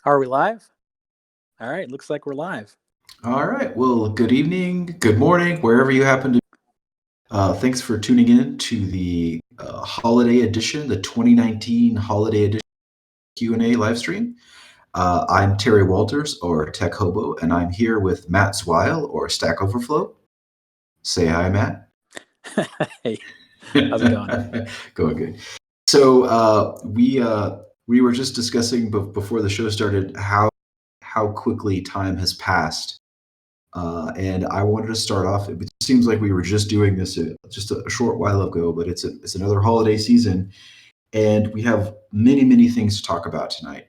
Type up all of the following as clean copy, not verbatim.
Are we live? All right, looks like we're live. All right. Well, good evening, good morning, wherever you happen to. Thanks for tuning in to the holiday edition, the 2019 holiday edition Q&A live stream. I'm Terry Walters, or Tech Hobo, and I'm here with Matt Zweil, or Stack Overflow. Say hi, Matt. Hey, how's it going? Going good. So we were just discussing before the show started how quickly time has passed. And I wanted to start off. It seems like we were just doing this just a short while ago, but it's another holiday season, and we have many things to talk about tonight.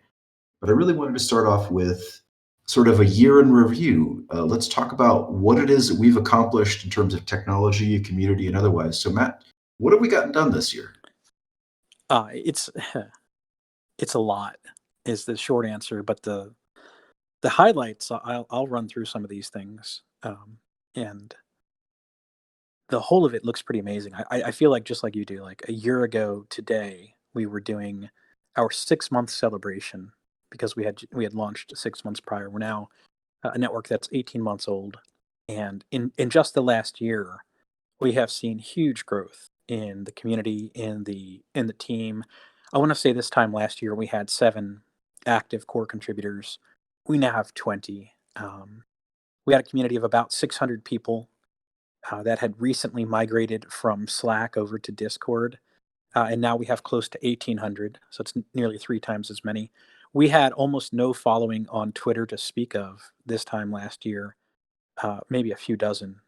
But I really wanted to start off with sort of a year in review. Let's talk about what it is that we've accomplished in terms of technology, community, and otherwise. So, Matt, what have we gotten done this year? It's it's a lot is the short answer, but the highlights I'll run through some of these things, and the whole of it looks pretty amazing. I feel like just like you do, like a year ago today, we were doing our 6 month celebration because we had launched 6 months prior. We're now a network that's 18 months old, and in just the last year, we have seen huge growth in the community, in the team. I want to say this time last year we had 7 active core contributors. We now have 20. We had a community of about 600 people that had recently migrated from Slack over to Discord, and now we have close to 1,800. So it's nearly 3 times as many. We had almost no following on Twitter to speak of this time last year, maybe a few dozen,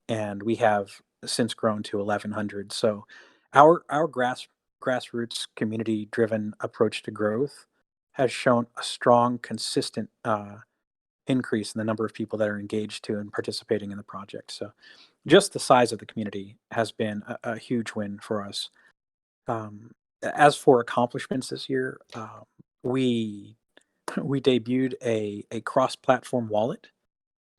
and we have since grown to 1,100. So our grassroots community driven approach to growth has shown a strong, consistent increase in the number of people that are engaged to and participating in the project. So just the size of the community has been a huge win for us. As for accomplishments this year, we we debuted a cross platform wallet,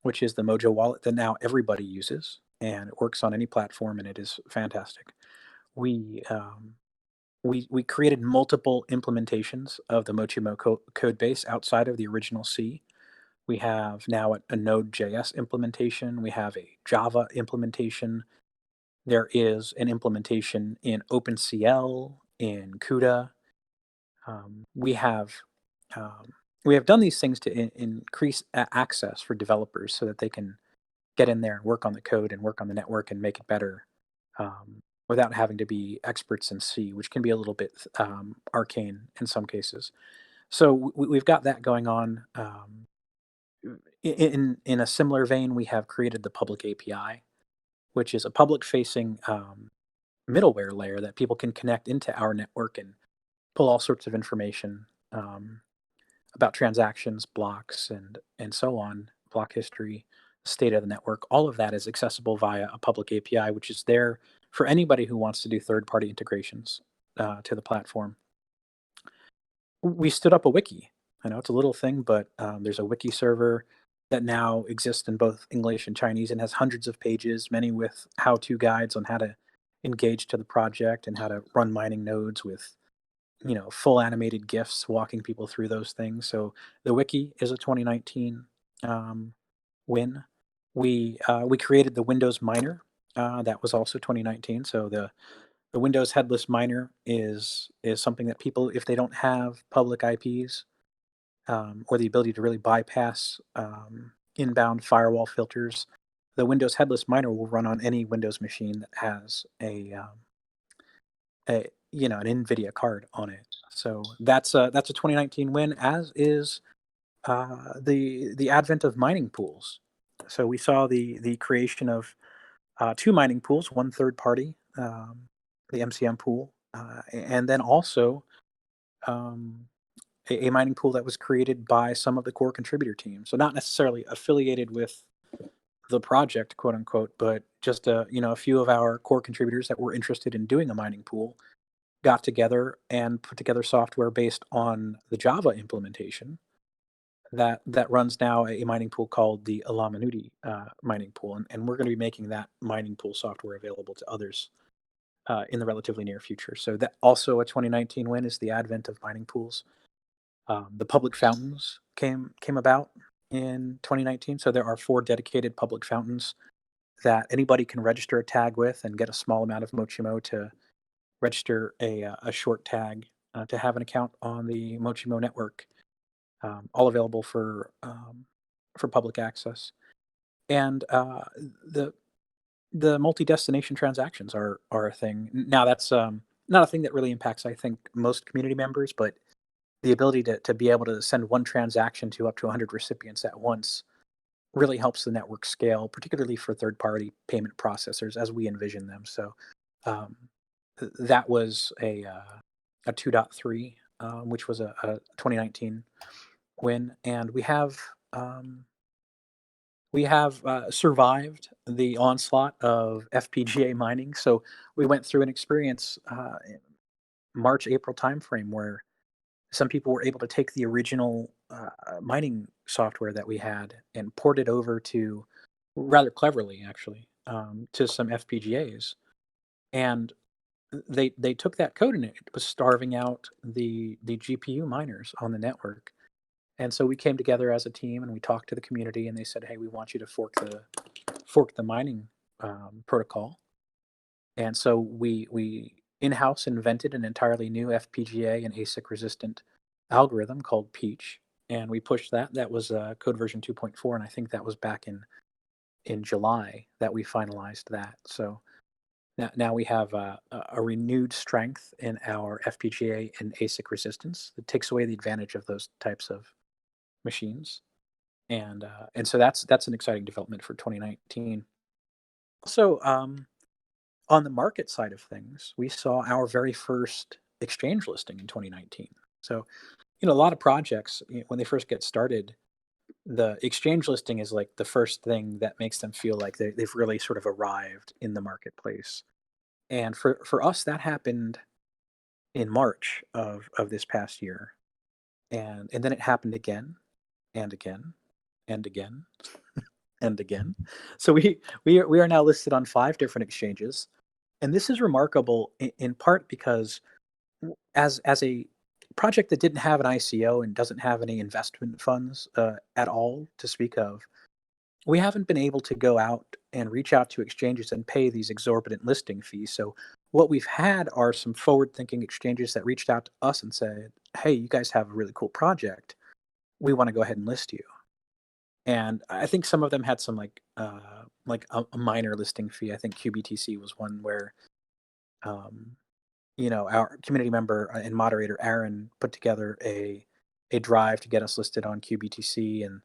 which is the Mojo wallet that now everybody uses, and it works on any platform, and it is fantastic. We we created multiple implementations of the Mochimo code base outside of the original C. We have now a Node.js implementation. We have a Java implementation. There is an implementation in OpenCL, in CUDA. We have we have done these things to increase access for developers so that they can get in there and work on the code and work on the network and make it better, without having to be experts in C, which can be a little bit arcane in some cases. So we've got that going on. In a similar vein, we have created the public API, which is a public facing middleware layer that people can connect into our network and pull all sorts of information about transactions, blocks, and so on, block history, state of the network. All of that is accessible via a public API, which is there for anybody who wants to do third-party integrations to the platform. We stood up a wiki. I know it's a little thing, but there's a wiki server that now exists in both English and Chinese and has hundreds of pages, many with how-to guides on how to engage to the project and how to run mining nodes with full animated gifs walking people through those things. So the wiki is a 2019 win. We created the Windows miner. That was also 2019. So the Windows headless miner is something that people, if they don't have public IPs, or the ability to really bypass inbound firewall filters, the Windows headless miner will run on any Windows machine that has a an NVIDIA card on it. So that's a 2019 win, as is the advent of mining pools. So we saw the creation of 2 mining pools, one third party, the MCM pool, and then also um, a mining pool that was created by some of the core contributor teams. So not necessarily affiliated with the project, quote unquote, but just a few of our core contributors that were interested in doing a mining pool got together and put together software based on the Java implementation that runs now a mining pool called the Alamanuti mining pool, and we're going to be making that mining pool software available to others in the relatively near future. So that also a 2019 win is the advent of mining pools. The public fountains came about in 2019. So there are 4 dedicated public fountains that anybody can register a tag with and get a small amount of Mochimo to register a short tag to have an account on the Mochimo network, all available for public access. And the the multi-destination transactions are a thing now. That's not a thing that really impacts, I think, most community members, but the ability to be able to send one transaction to up to 100 recipients at once really helps the network scale, particularly for third-party payment processors as we envision them. So um, that was a 2.3, which was a 2019 win, and we have survived the onslaught of FPGA mining. So we went through an experience in March April timeframe where some people were able to take the original mining software that we had and port it over to, rather cleverly actually, to some FPGAs, and they took that code and it was starving out the GPU miners on the network. And so we came together as a team and we talked to the community, and they said, "Hey, we want you to fork the mining protocol." And so we in-house invented an entirely new FPGA and ASIC resistant algorithm called Peach, and we pushed that. That was code version 2.4, and I think that was back in July that we finalized that. So now we have a renewed strength in our FPGA and ASIC resistance. It takes away the advantage of those types of machines, and so that's an exciting development for 2019. Also, on the market side of things, we saw our very first exchange listing in 2019. So, a lot of projects, when they first get started, the exchange listing is like the first thing that makes them feel like they've really sort of arrived in the marketplace. And for us, that happened in March of this past year, and then it happened again and again and again and again. So we are now listed on 5 different exchanges, and this is remarkable in part because as a project that didn't have an ICO and doesn't have any investment funds at all to speak of, we haven't been able to go out and reach out to exchanges and pay these exorbitant listing fees. So what we've had are some forward-thinking exchanges that reached out to us and said, "Hey, you guys have a really cool project. We want to go ahead and list you." And I think some of them had some like a minor listing fee. I think QBTC was one where um, our community member and moderator Aaron put together a drive to get us listed on QBTC, and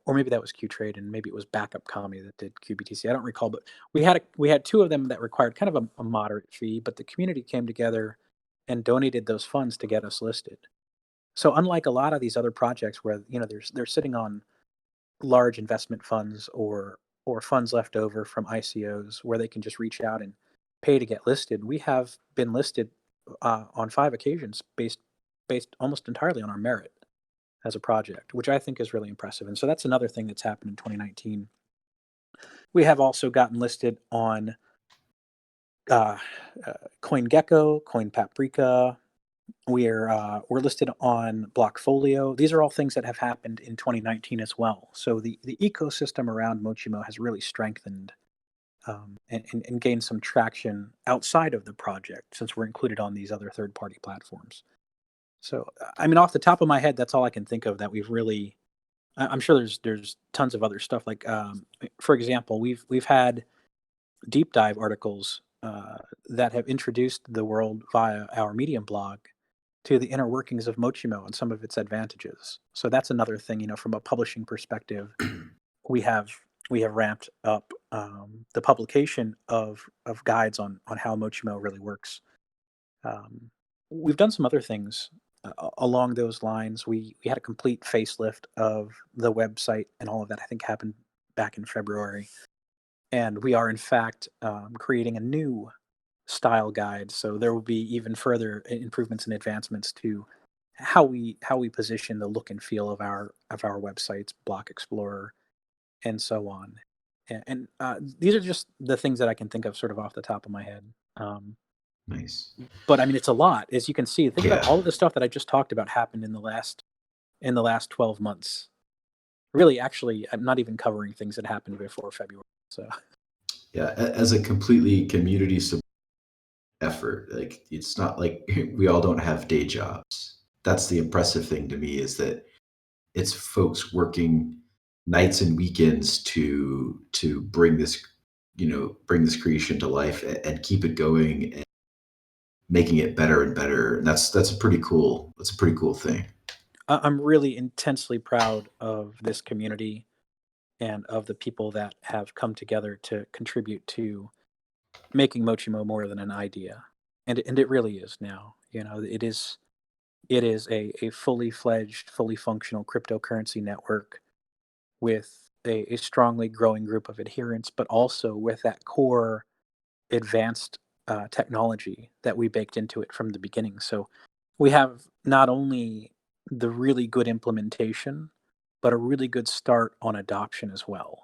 or maybe that was QTrade, and maybe it was Backup Kami that did QBTC. I don't recall, but we had 2 of them that required kind of a moderate fee, but the community came together and donated those funds to get us listed. So unlike a lot of these other projects where they're sitting on large investment funds or funds left over from ICOs where they can just reach out and pay to get listed. We have been listed on 5 occasions based almost entirely on our merit as a project, which I think is really impressive. And so that's another thing that's happened in 2019. We have also gotten listed on uh, CoinGecko, CoinPaprika. We're listed on Blockfolio. These are all things that have happened in 2019 as well. So the ecosystem around Mochimo has really strengthened and gained some traction outside of the project since we're included on these other third party platforms. So I mean, off the top of my head, that's all I can think of that we've really. I'm sure there's tons of other stuff. Like for example, we've had deep dive articles that have introduced the world via our Medium blog to the inner workings of Mochimo and some of its advantages. So that's another thing, from a publishing perspective, we have we have ramped up the publication of guides on how Mochimo really works. Um, we've done some other things along those lines. We had a complete facelift of the website and all of that. I think happened back in February, and we are in fact creating a new style guide. So there will be even further improvements and advancements to how we position the look and feel of our websites, Block Explorer, and so on. And these are just the things that I can think of, sort of off the top of my head. Um, Nice. But I mean, it's a lot, as you can see. Think about Yeah. all of the stuff that I just talked about happened in the last 12 months. Really, actually, I'm not even covering things that happened before February. So, Yeah. As a completely community effort, like it's not like we all don't have day jobs. That's the impressive thing to me is that it's folks working nights and weekends to bring this, bring this creation to life and keep it going and making it better and better. And that's a pretty cool thing. I'm really intensely proud of this community and of the people that have come together to contribute to making Mochimo more than an idea. And it really is now. It is a fully fledged, fully functional cryptocurrency network with a strongly growing group of adherents, but also with that core advanced technology that we baked into it from the beginning. So we have not only the really good implementation, but a really good start on adoption as well.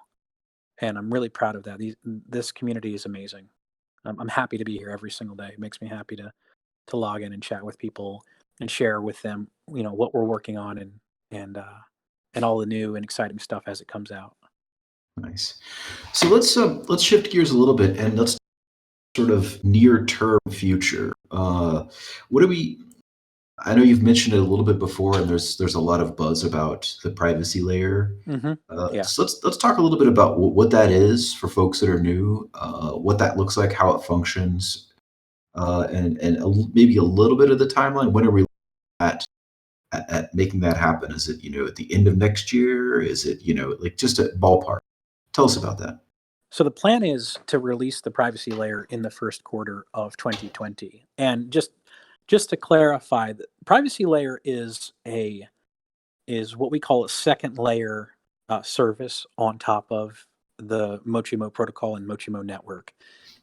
And I'm really proud of that. This community is amazing. I'm happy to be here every single day. It makes me happy to log in and chat with people and share with them, what we're working on and uh, and all the new and exciting stuff as it comes out. Nice. So let's shift gears a little bit and let's sort of near term future. What do we? I know you've mentioned it a little bit before, and there's a lot of buzz about the privacy layer. Yeah. So let's talk a little bit about what that is for folks that are new, what that looks like, how it functions, and maybe a little bit of the timeline. When are we at at making that happen? Is it at the end of next year? Is it like just a ballpark? Tell us about that. So the plan is to release the privacy layer in the first quarter of 2020. And just to clarify, the privacy layer is what we call a second layer service on top of the Mochimo protocol and Mochimo network.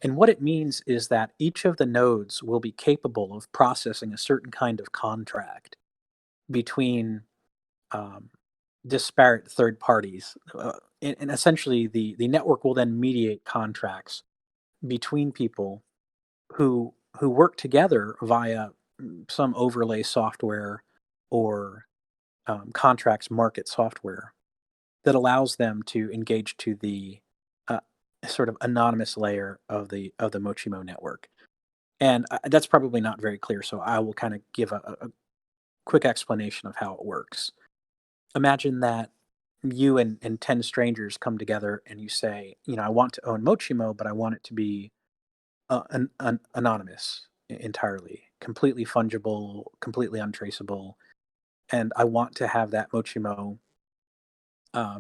And what it means is that each of the nodes will be capable of processing a certain kind of contract between um, disparate third parties. And essentially, the network will then mediate contracts between people who work together via some overlay software or contracts market software that allows them to engage to the uh, sort of anonymous layer of the Mochimo network. And that's probably not very clear, so I will kind of give a quick explanation of how it works. Imagine that you and 10 strangers come together and you say, I want to own Mochimo, but I want it to be anonymous entirely, completely fungible, completely untraceable. And I want to have that Mochimo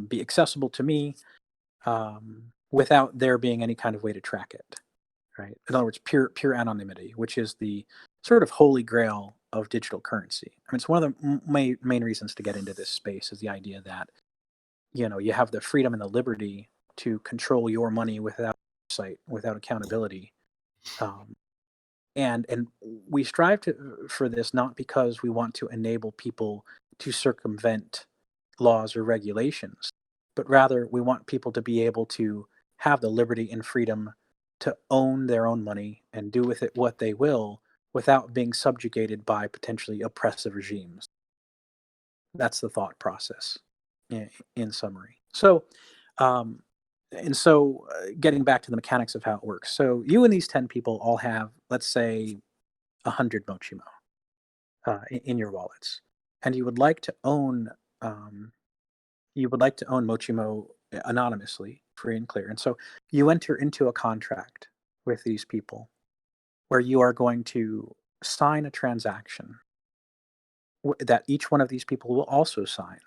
be accessible to me without there being any kind of way to track it. Right. In other words, pure anonymity, which is the sort of holy grail of digital currency. I mean, it's one of the main reasons to get into this space is the idea that you have the freedom and the liberty to control your money without sight, without accountability. Um, and we strive for this not because we want to enable people to circumvent laws or regulations, but rather we want people to be able to have the liberty and freedom to own their own money and do with it what they will without being subjugated by potentially oppressive regimes. That's the thought process in summary. Um, getting back to the mechanics of how it works. So, you and these 10 people all have, let's say, 100 Mochimo in your wallets, and um, you would like to own Mochimo anonymously, free and clear. And so you enter into a contract with these people where you are going to sign a transaction that each one of these people will also sign.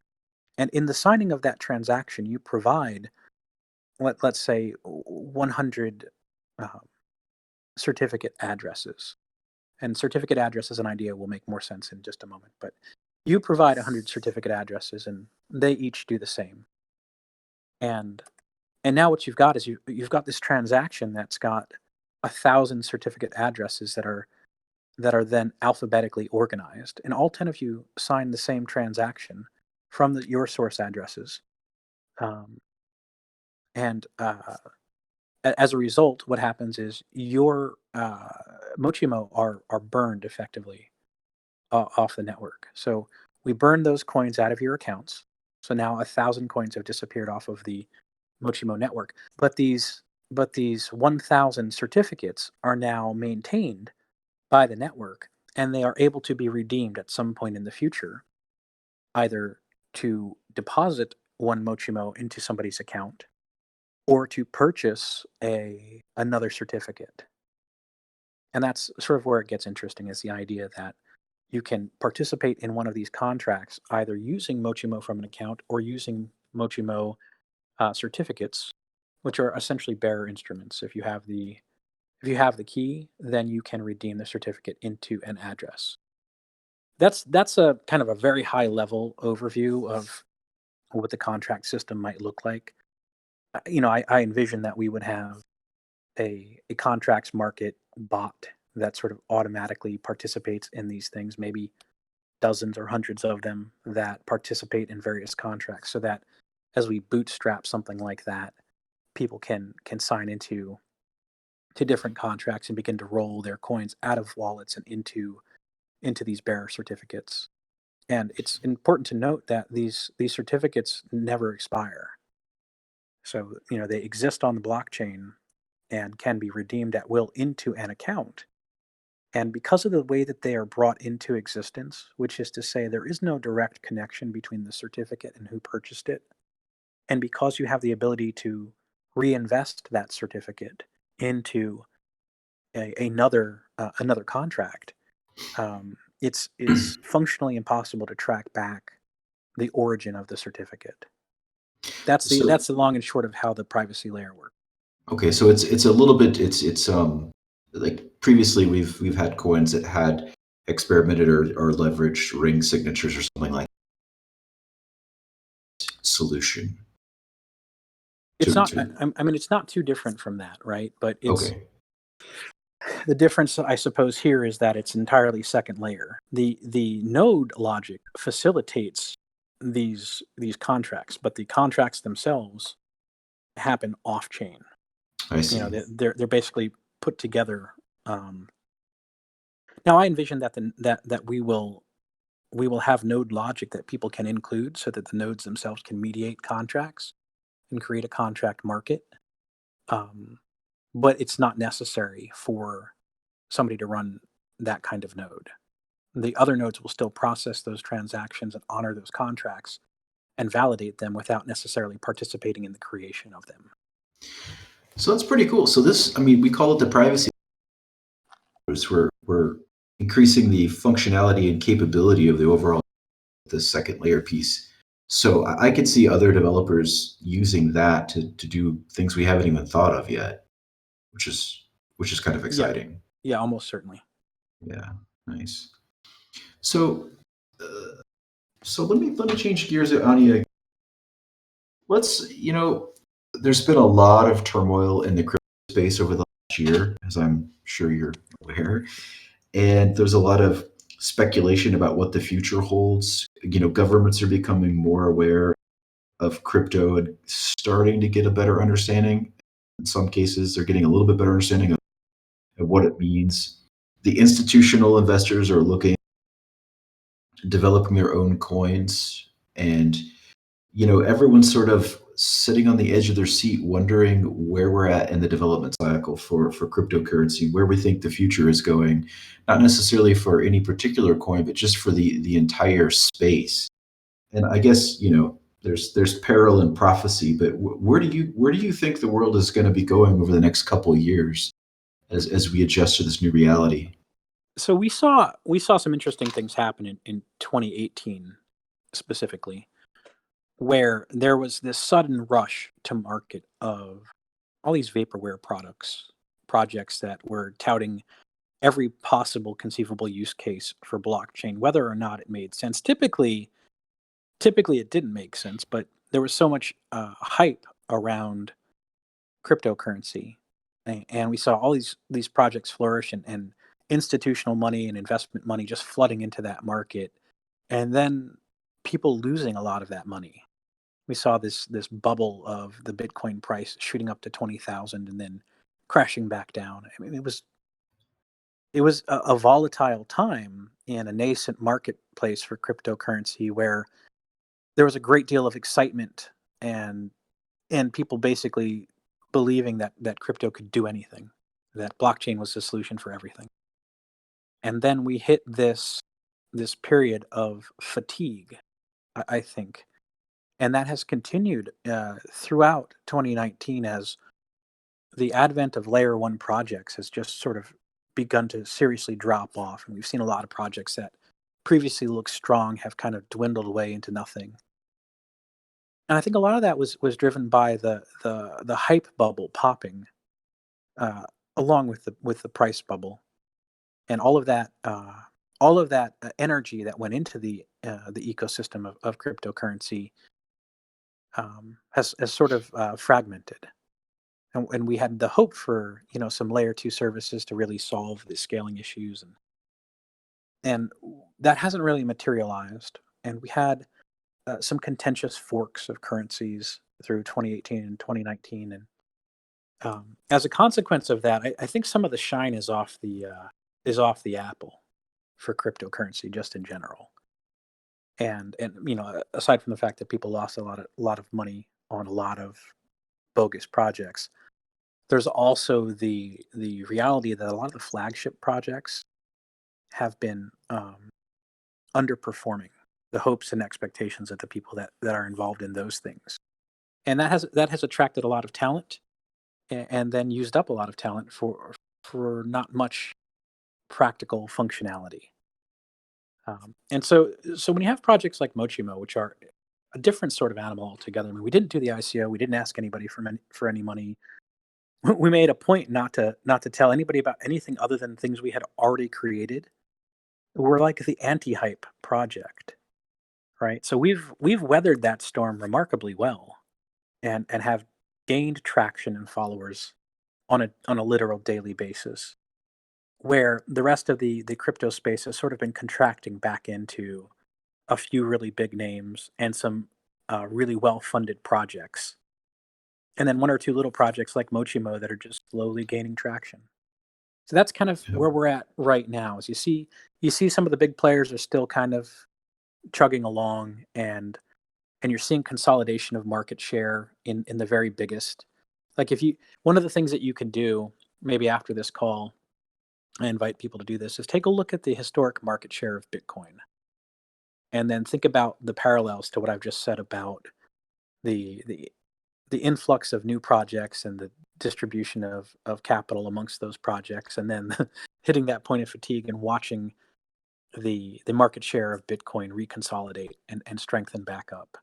And in the signing of that transaction, you provide, let's say, 100 uh, certificate addresses. And certificate address as an idea will make more sense in just a moment. But you provide 100 certificate addresses, and they each do the same. And now what you've got is you've got this transaction that's got 1,000 certificate addresses that are then alphabetically organized, and all 10 of you sign the same transaction from your source addresses. Um, and as a result, what happens is your Mochimo are burned effectively off the network. So we burn those coins out of your accounts. So now 1,000 coins have disappeared off of the Mochimo network. But these 1,000 certificates are now maintained by the network, and they are able to be redeemed at some point in the future, either to deposit one Mochimo into somebody's account or to purchase a another certificate. And that's sort of where it gets interesting, is the idea that you can participate in one of these contracts either using Mochimo from an account or using Mochimo certificates, which are essentially bearer instruments. If you have the key, then you can redeem the certificate into an address. That's a kind of a very high level overview of what the contract system might look like. I envision that we would have a contracts market bot that sort of automatically participates in these things, maybe dozens or hundreds of them that participate in various contracts, so that as we bootstrap something like that, people can sign into to different contracts and begin to roll their coins out of wallets and into these bearer certificates. And it's important to note that these certificates never expire. So, they exist on the blockchain and can be redeemed at will into an account. And because of the way that they are brought into existence, which is to say there is no direct connection between the certificate and who purchased it, and because you have the ability to reinvest that certificate into another contract, it's functionally impossible to track back the origin of the certificate. That's the So that's the long and short of how the privacy layer works. okay, so it's a little bit it's like previously we've had coins that had experimented or leveraged ring signatures or something like solution It's not. to I mean, it's not too different from that, right? But it's okay. the difference, I suppose, here is that it's entirely second layer. The node logic facilitates these contracts, but the contracts themselves happen off chain. I see. They're basically put together. Um, Now, I envision that we will have node logic that people can include, so that the nodes themselves can mediate contracts and create a contract market. Um, but it's not necessary for somebody to run that kind of node. The other nodes will still process those transactions and honor those contracts and validate them without necessarily participating in the creation of them. So that's pretty cool. So this, I mean, we call it the privacy. We're increasing the functionality and capability of the overall the second layer piece. So I could see other developers using that to do things we haven't even thought of yet, which is which is kind of Yeah, exciting. yeah, almost certainly. Yeah, nice. So uh, so let me change gears on you. Let's there's been a lot of turmoil in the crypto space over the last year, as I'm sure you're aware. And there's a lot of speculation about what the future holds. Governments are becoming more aware of crypto and starting to get a better understanding. In some cases, they're getting a little bit better understanding of what it means. The institutional investors are looking, developing their own coins, and everyone's sort of sitting on the edge of their seat, wondering where we're at in the development cycle for cryptocurrency, where we think the future is going, not necessarily for any particular coin, but just for the entire space. And I guess there's peril in prophecy, but where do you think the world is going to be going over the next couple of years as we adjust to this new reality? So we saw some interesting things happen in 2018 specifically, where there was this sudden rush to market of all these vaporware projects that were touting every possible conceivable use case for blockchain, whether or not it made sense. Typically it didn't make sense, but there was so much hype around cryptocurrency, and we saw all these projects flourish, and institutional money and investment money just flooding into that market, and then people losing a lot of that money. We saw this bubble of the Bitcoin price shooting up to 20,000 and then crashing back down. I mean, it was a volatile time in a nascent marketplace for cryptocurrency where there was a great deal of excitement and people basically believing that crypto could do anything, that blockchain was the solution for everything. And then we hit this period of fatigue, I think, and that has continued throughout 2019 as the advent of layer one projects has just sort of begun to seriously drop off, and we've seen a lot of projects that previously looked strong have kind of dwindled away into nothing. And I think a lot of that was driven by the hype bubble popping, uh, along with the price bubble, and all of that energy that went into the ecosystem of cryptocurrency has sort of fragmented. And we had the hope for some layer two services to really solve the scaling issues, and that hasn't really materialized. And we had some contentious forks of currencies through 2018 and 2019, and as a consequence of that, I think some of the shine is off the apple for cryptocurrency just in general. And aside from the fact that people lost a lot of money on a lot of bogus projects, there's also the reality that a lot of the flagship projects have been underperforming the hopes and expectations of the people that are involved in those things, and that has attracted a lot of talent, and then used up a lot of talent for not much practical functionality. And so when you have projects like Mochimo, which are a different sort of animal altogether, I mean, we didn't do the ICO, we didn't ask anybody for any money. We made a point not to tell anybody about anything other than things we had already created. We're like the anti-hype project, right? So we've weathered that storm remarkably well, and have gained traction and followers on a literal daily basis, where the rest of the crypto space has sort of been contracting back into a few really big names and some really well funded projects, and then one or two little projects like Mochimo that are just slowly gaining traction. So that's kind of Yep. where we're at right now. Is you see some of the big players are still kind of chugging along, and you're seeing consolidation of market share in the very biggest. Like, if you one of the things that you can do maybe after this call, I invite people to do this, is take a look at the historic market share of Bitcoin, and then think about the parallels to what I've just said about the the the influx of new projects and the distribution of capital amongst those projects, and then hitting that point of fatigue and watching the market share of Bitcoin reconsolidate and strengthen back up.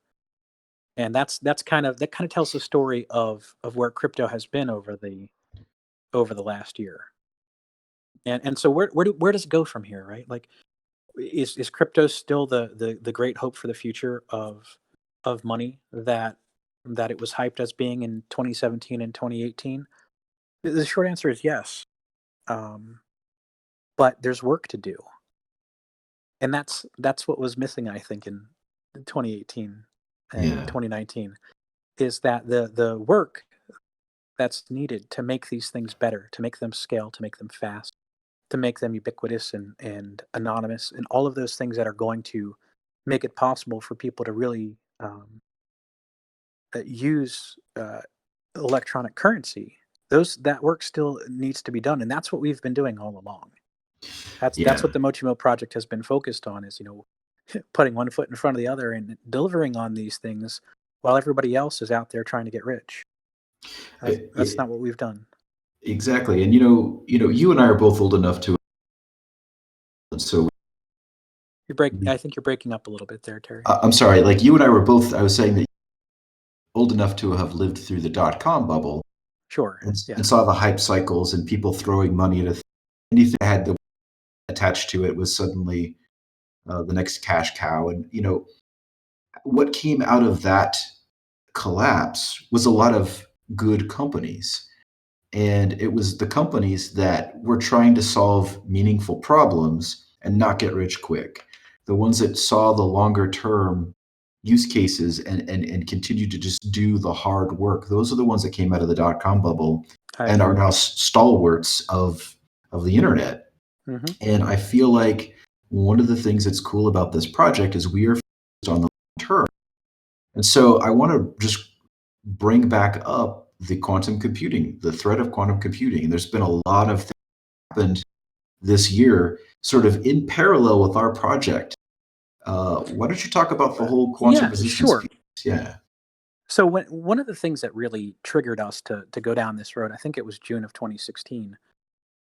And that kind of tells the story of where crypto has been over the last year. And so where does it go from here, right? Like, is crypto still the great hope for the future of money that it was hyped as being in 2017 and 2018? The short answer is yes. Um, but there's work to do, and that's what was missing, I think, in 2018 and Yeah. 2019, is that the work that's needed to make these things better, to make them scale, to make them fast, to make them ubiquitous and anonymous, and all of those things that are going to make it possible for people to really use electronic currency. That work still needs to be done, and that's what we've been doing all along. That's what Yeah. the Mochimo project has been focused on, is putting one foot in front of the other and delivering on these things while everybody else is out there trying to get rich. That's It, not what we've done. exactly. And you and I are both old enough to, so I think you're breaking up a little bit there, Terry. I'm sorry, like you and I were both, I was saying that old enough to have lived through the dot-com bubble Sure. and Yeah. saw the hype cycles and people throwing money at anything that had the attached to it was suddenly the next cash cow. And what came out of that collapse was a lot of good companies. And it was the companies that were trying to solve meaningful problems and not get rich quick. The ones that saw the longer term use cases and continue to just do the hard work. Those are the ones that came out of the dot-com bubble I and are agree. now stalwarts of the internet. Hmm. And I feel like one of the things that's cool about this project is we are focused on the long term. And so I want to just bring back up the quantum computing, the threat of quantum computing. And there's been a lot of things happened this year, sort of in parallel with our project. Why don't you talk about the whole quantum Yeah, resistance sure. piece? Yeah. So one of the things that really triggered us to go down this road, I think it was June of 2016,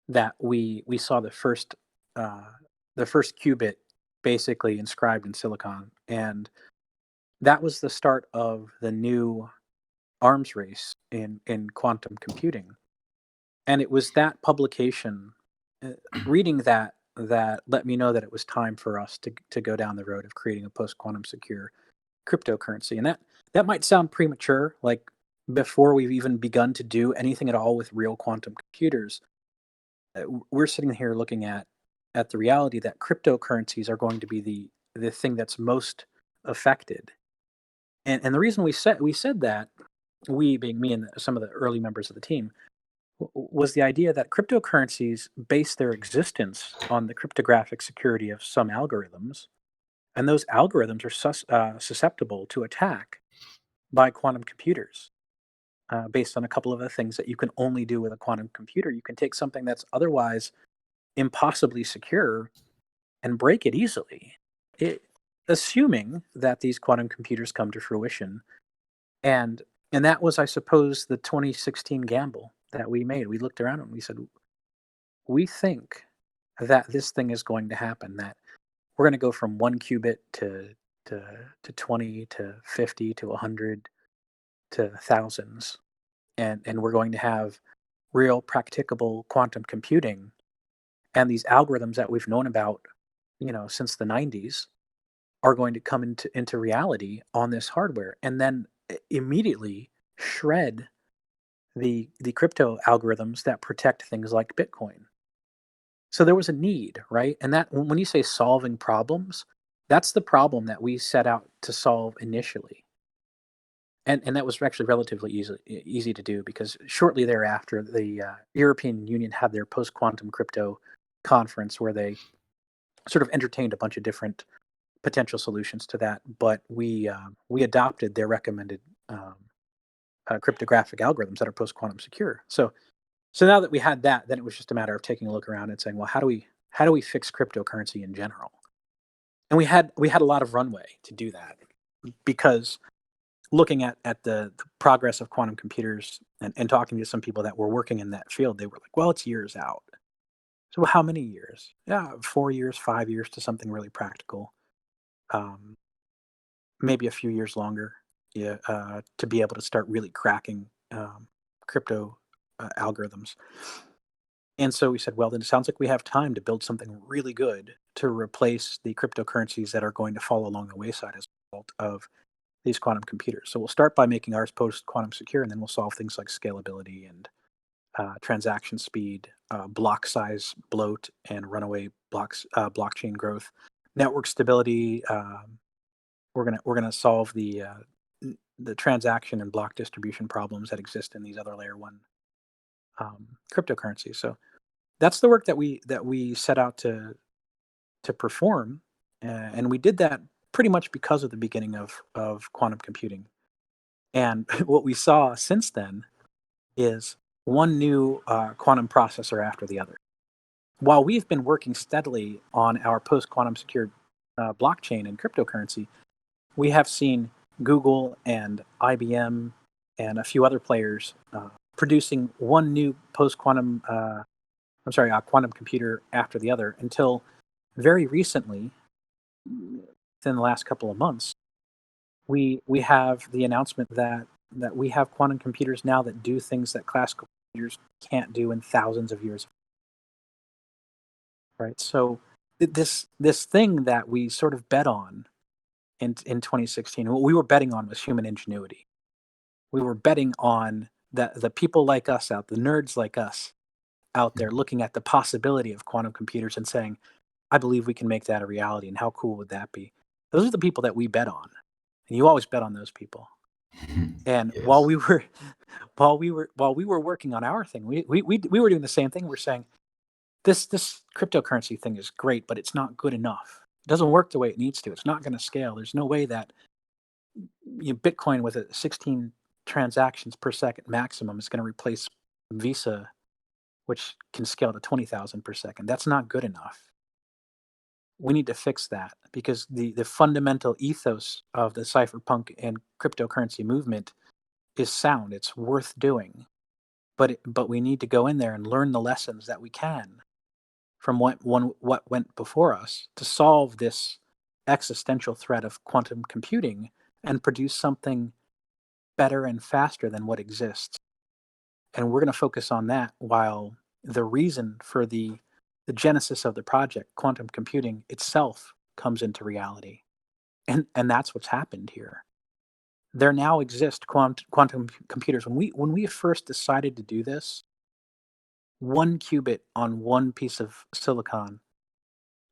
that we saw uh, the first qubit basically inscribed in silicon, and that was the start of the new arms race in quantum computing. And it was that publication, uh, reading that let me know that it was time for us to go down the road of creating a post quantum secure cryptocurrency. And that might sound premature, like before we've even begun to do anything at all with real quantum computers. We're sitting here looking at the reality that cryptocurrencies are going to be the thing that's most affected. And the reason we said that, we being me and some of the early members of the team, was the idea that cryptocurrencies base their existence on the cryptographic security of some algorithms, and those algorithms are susceptible to attack by quantum computers. Based on a couple of the things that you can only do with a quantum computer, you can take something that's otherwise impossibly secure and break it easily. It, assuming that these quantum computers come to fruition, and and that was, I suppose, the 2016 gamble that we made. We looked around and we said, we think that this thing is going to happen. That we're going to go from 1 qubit to 20 to 50 to 100 to thousands, and we're going to have real practicable quantum computing, and these algorithms that we've known about, since the 90s, are going to come into reality on this hardware, and then immediately shred the crypto algorithms that protect things like Bitcoin. So there was a need, right? And that, when you say solving problems, that's the problem that we set out to solve initially. And that was actually relatively easy to do, because shortly thereafter, the European Union had their post quantum crypto conference, where they sort of entertained a bunch of different potential solutions to that. But we adopted their recommended um, cryptographic algorithms that are post quantum secure. So now that we had that, then it was just a matter of taking a look around and saying, well, how do we fix cryptocurrency in general? And we had a lot of runway to do that, because looking at the progress of quantum computers, and talking to some people that were working in that field, they were like, well, it's years out. So, well, how many years? Yeah, 4 years, 5 years to something really practical. Um, Maybe a few years longer. Yeah, to be able to start really cracking crypto algorithms. And so we said, well, then it sounds like we have time to build something really good to replace the cryptocurrencies that are going to fall along the wayside as a result of these quantum computers. So we'll start by making ours post quantum secure, and then we'll solve things like scalability and transaction speed, block size bloat, and runaway blockchain growth, network stability. We're gonna solve the transaction and block distribution problems that exist in these other layer one cryptocurrencies. So that's the work that we set out to perform, and we did that pretty much because of the beginning of quantum computing. And what we saw since then is one new quantum processor after the other. While we've been working steadily on our post quantum secured blockchain and cryptocurrency, we have seen Google and IBM and a few other players producing one new post quantum, quantum computer after the other, until very recently, within the last couple of months, we have the announcement that we have quantum computers now that do things that classical computers can't do in thousands of years, right? So this thing that we sort of bet on in 2016, what we were betting on was human ingenuity. We were betting on the people like us, the nerds like us out there, looking at the possibility of quantum computers and saying, I believe we can make that a reality, and how cool would that be? Those are the people that we bet on. And you always bet on those people. And while Yes. we were while we were working on our thing, we were doing the same thing. We're saying this cryptocurrency thing is great, but it's not good enough. It doesn't work the way it needs to. It's not going to scale. There's no way that Bitcoin with a 16 transactions per second maximum is going to replace Visa, which can scale to 20,000 per second. That's not good enough. We need to fix that because the fundamental ethos of the cypherpunk and cryptocurrency movement is sound. It's worth doing, but we need to go in there and learn the lessons that we can from what went before us to solve this existential threat of quantum computing and produce something better and faster than what exists. And we're going to focus on that while the reason for the genesis of the project, quantum computing itself, comes into reality. And that's what's happened here. There now exist quantum computers. When we first decided to do this, one qubit on one piece of silicon,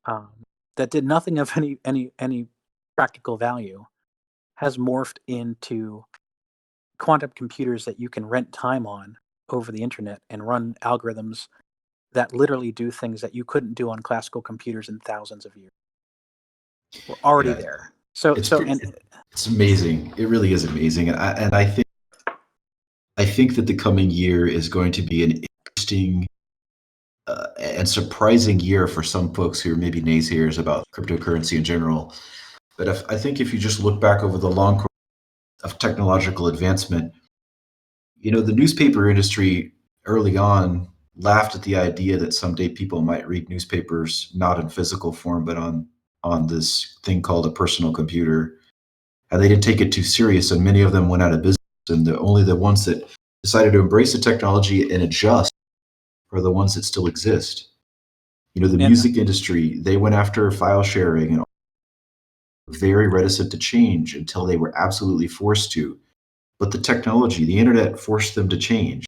um, that did nothing of any practical value, has morphed into quantum computers that you can rent time on over the internet and run algorithms that literally do things that you couldn't do on classical computers in thousands of years. We're already Yeah, there. So it's so pretty, and it's amazing. It really is amazing, and I think that the coming year is going to be an interesting and surprising year for some folks who are maybe naysayers about cryptocurrency in general. But I think if you just look back over the long course of technological advancement, the newspaper industry early on laughed at the idea that someday people might read newspapers not in physical form, but on this thing called a personal computer. And they didn't take it too serious, and many of them went out of business. And only the ones that decided to embrace the technology and adjust are the ones that still exist. The and music industry, they went after file sharing and were very reticent to change until they were absolutely forced to. But the technology, the internet forced them to change.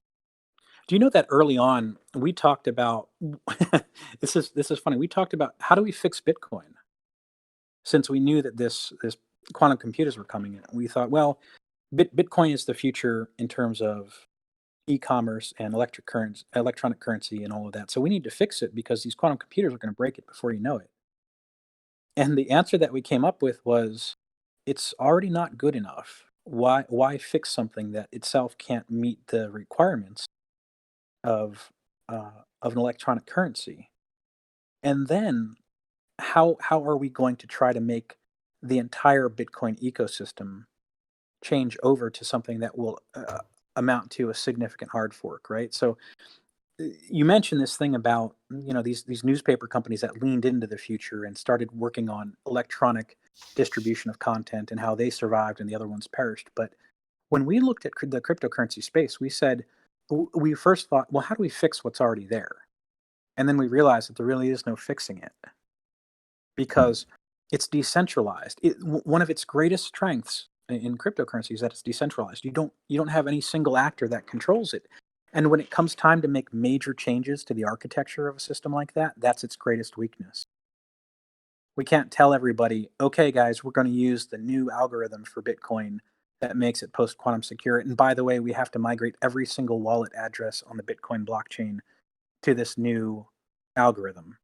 do you know that early on we talked about this is funny. We talked about how do we fix Bitcoin since we knew that this quantum computers were coming in. We thought, well, Bitcoin is the future in terms of e-commerce and electronic currency and all of that. So we need to fix it because these quantum computers are going to break it before you know it. And the answer that we came up with was it's already not good enough. Why fix something that itself can't meet the requirements of an electronic currency? And then how are we going to try to make the entire Bitcoin ecosystem change over to something that will amount to a significant hard fork, right? So you mentioned this thing about these newspaper companies that leaned into the future and started working on electronic distribution of content and how they survived and the other ones perished. But when we looked at the cryptocurrency space, we said we first thought, well, how do we fix what's already there? And then we realized that there really is no fixing it because it's decentralized. One of its greatest strengths in cryptocurrency is that it's decentralized. You don't have any single actor that controls it. And when it comes time to make major changes to the architecture of a system like that, that's its greatest weakness. We can't tell everybody, okay, guys, we're going to use the new algorithm for Bitcoin that makes it post quantum secure. And by the way, we have to migrate every single wallet address on the Bitcoin blockchain to this new algorithm.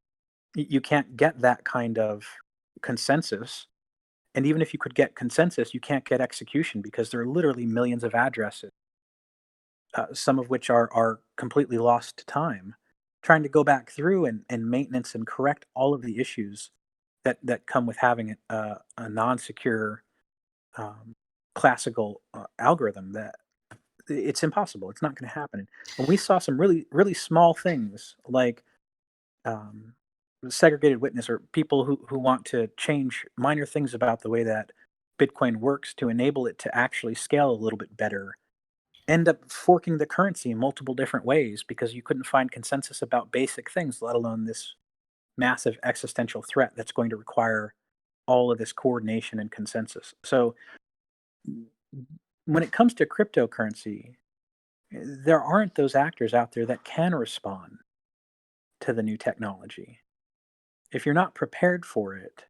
You can't get that kind of consensus. And even if you could get consensus, you can't get execution because there are literally millions of addresses, some of which are completely lost to time. Trying to go back through and maintenance and correct all of the issues that come with having a non-secure classical algorithm that it's impossible. It's not going to happen. And we saw some really small things like um, segregated witness or people who want to change minor things about the way that Bitcoin works to enable it to actually scale a little bit better end up forking the currency in multiple different ways because you couldn't find consensus about basic things, let alone this massive existential threat that's going to require all of this coordination and consensus. So when it comes to cryptocurrency, there aren't those actors out there that can respond to the new technology. If you're not prepared for it,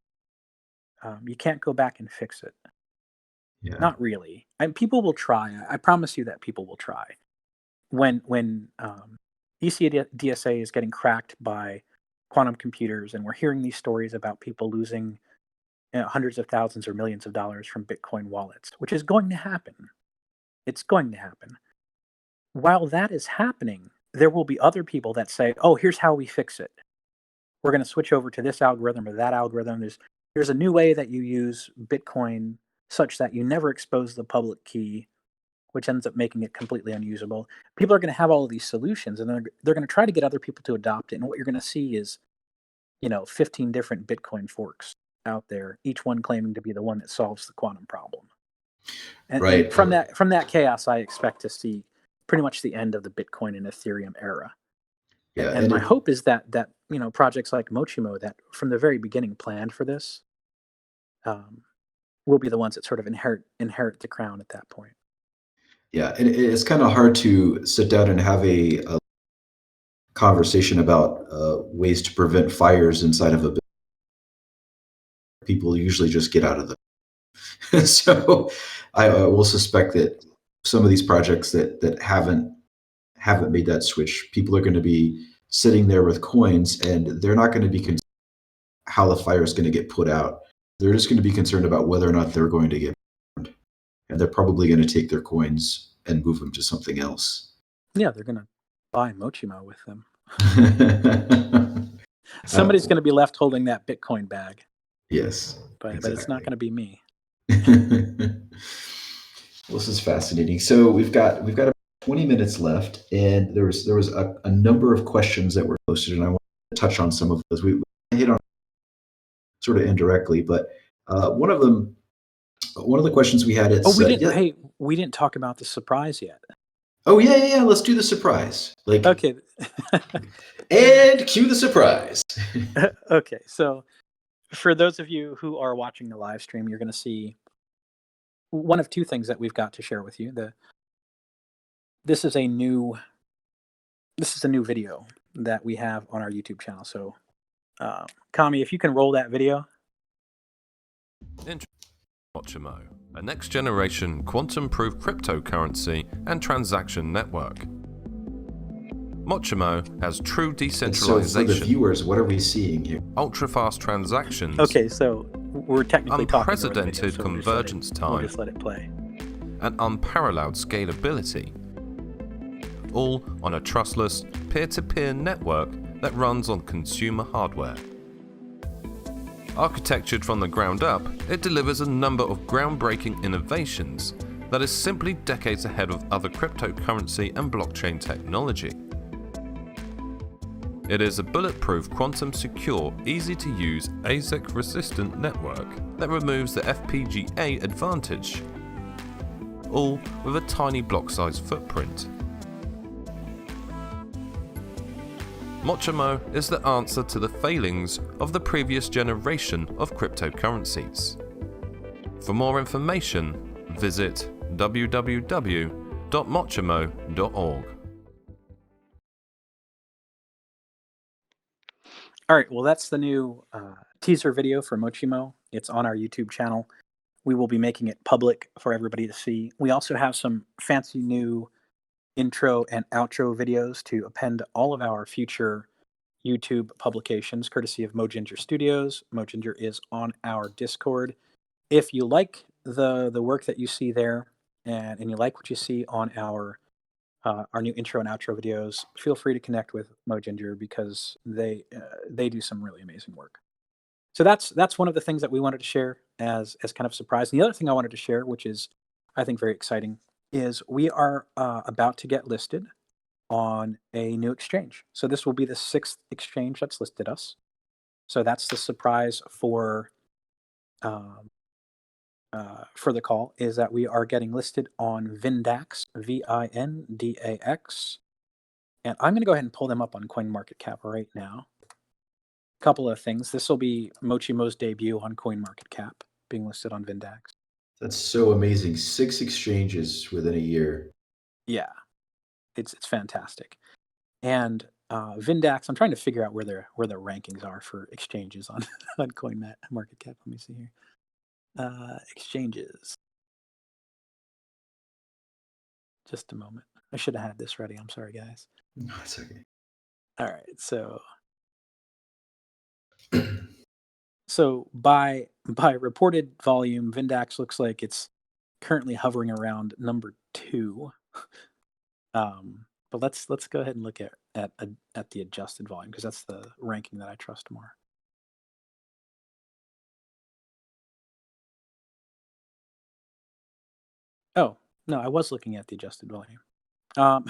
you can't go back and fix it. Yeah. Not really. And people will try. I promise you that people will try. When ECDSA is getting cracked by quantum computers, and we're hearing these stories about people losing hundreds of thousands or millions of dollars from Bitcoin wallets, which is going to happen. It's going to happen. While that is happening, there will be other people that say, "Oh, here's how we fix it. We're going to switch over to this algorithm or that algorithm. There's a new way that you use Bitcoin such that you never expose the public key, which ends up making it completely unusable." People are going to have all of these solutions, and they're going to try to get other people to adopt it. And what you're going to see is, 15 different Bitcoin forks out there, each one claiming to be the one that solves the quantum problem. And Right. from that chaos, I expect to see pretty much the end of the Bitcoin and Ethereum era. And, Yeah. and And my it, hope is that projects like Mochimo, that from the very beginning planned for this, um, will be the ones that sort of inherit the crown at that point. yeah, and it's kind of hard to sit down and have a conversation about ways to prevent fires inside of a building. People usually just get out of them. So I will suspect that some of these projects that haven't made that switch, people are going to be sitting there with coins, and they're not going to be concerned how the fire is going to get put out. They're just going to be concerned about whether or not they're going to get burned, and they're probably going to take their coins and move them to something else. Yeah, they're gonna buy Mochimo with them. uh, Somebody's gonna be left holding that Bitcoin bag, yes, but it's not exactly. gonna be me. Well, this is fascinating. So we've got about 20 minutes left, and there was a number of questions that were posted, and I want to touch on some of those. We hit on sort of indirectly, but one of them, one of the questions we had, Oh, it's yeah. we didn't talk about the surprise yet. Oh yeah, yeah, yeah. Let's do the surprise. Like, Okay. and cue the surprise. Okay, so for those of you who are watching the live stream, you're gonna see one of two things that we've got to share with you. This is a new this is a new video that we have on our YouTube channel. So, Kami, if you can roll that video. Mochimo, a next-generation quantum-proof cryptocurrency and transaction network. Mochimo has true And so for the decentralization, viewers, what are we seeing here? ultra-fast transactions, Okay, so we're technically talking over the video, unprecedented so convergence we'll time, just let it play. and unparalleled scalability, all on a trustless, peer-to-peer network that runs on consumer hardware. Architectured from the ground up, it delivers a number of groundbreaking innovations that is simply decades ahead of other cryptocurrency and blockchain technology. It is a bulletproof, quantum-secure, easy-to-use, ASIC-resistant network that removes the FPGA advantage, all with a tiny block-size footprint. Mochimo is the answer to the failings of the previous generation of cryptocurrencies. For more information, visit www.mochimo.org. All right, well, that's the new teaser video for Mochimo. It's on our YouTube channel. We will be making it public for everybody to see. We also have some fancy new intro and outro videos to append all of our future YouTube publications, courtesy of Moginger Studios. Moginger is on our Discord. If you like the work that you see there, and you like what you see on our new intro and outro videos, feel free to connect with Moginger, because they do some really amazing work. So that's one of the things that we wanted to share as kind of a surprise. And the other thing I wanted to share, which is I think very exciting, is we are about to get listed on a new exchange. So this will be the sixth exchange that's listed us. So that's the surprise um, for the call, is that we are getting listed on Vindax, Vindax, and I'm going to go ahead and pull them up on CoinMarketCap right now. Couple of things. This will be Mochimo's debut on CoinMarketCap, being listed on Vindax. That's so amazing. 6 exchanges within a year. Yeah, it's fantastic. And Vindax, I'm trying to figure out where their rankings are for exchanges on on CoinMarketCap. Let me see here. Exchanges. Just a moment. I should have had this ready. I'm sorry, guys. No, it's okay. All right. So by reported volume, Vindax looks like it's currently hovering around number 2. But let's go ahead and look at the adjusted volume because that's the ranking that I trust more. Oh, no, I was looking at the adjusted volume. Um,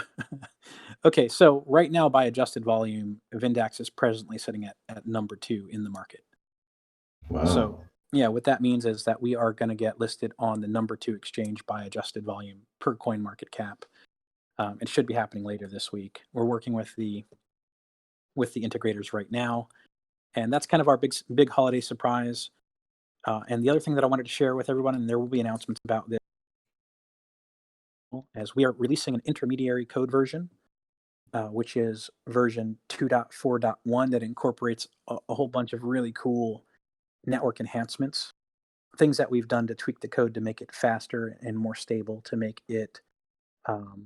okay, so right now by adjusted volume, Vindax is presently sitting at number 2 in the market. So Wow. yeah, what that means is that we are going to get listed on the number 2 exchange by adjusted volume per coin market cap. It should be happening later this week. We're working with the integrators right now, and that's kind of our big holiday surprise. And the other thing that I wanted to share with everyone, and there will be announcements about this, as we are releasing an intermediary code version, which is version 2.4.1 that incorporates a whole bunch of really cool network enhancements, things that we've done to tweak the code to make it faster and more stable, to make it um,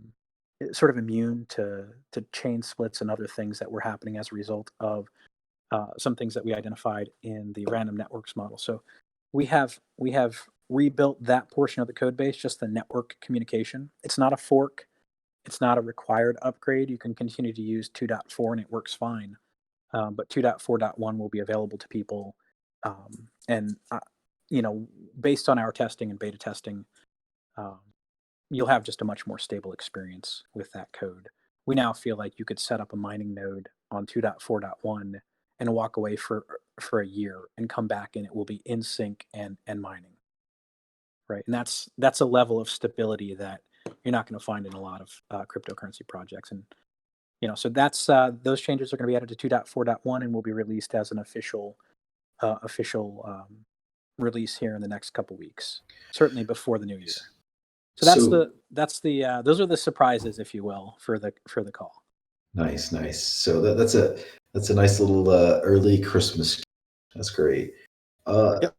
sort of immune to chain splits and other things that were happening as a result of some things that we identified in the random networks model. So we have rebuilt that portion of the code base, just the network communication. It's not a fork. It's not a required upgrade. You can continue to use 2.4 and it works fine. But 2.4.1 will be available to people. And, based on our testing and beta testing, um, you'll have just a much more stable experience with that code. We now feel like you could set up a mining node on 2.4.1 and walk away for a year and come back and it will be in sync and mining, right? And that's a level of stability that you're not going to find in a lot of cryptocurrency projects. And so that's those changes are going to be added to 2.4.1 and will be released as an official release here in the next couple weeks, certainly before the new year. So So those are the surprises, if you will, for the call. nice, nice. So that's a nice little early Christmas. That's great. Yep.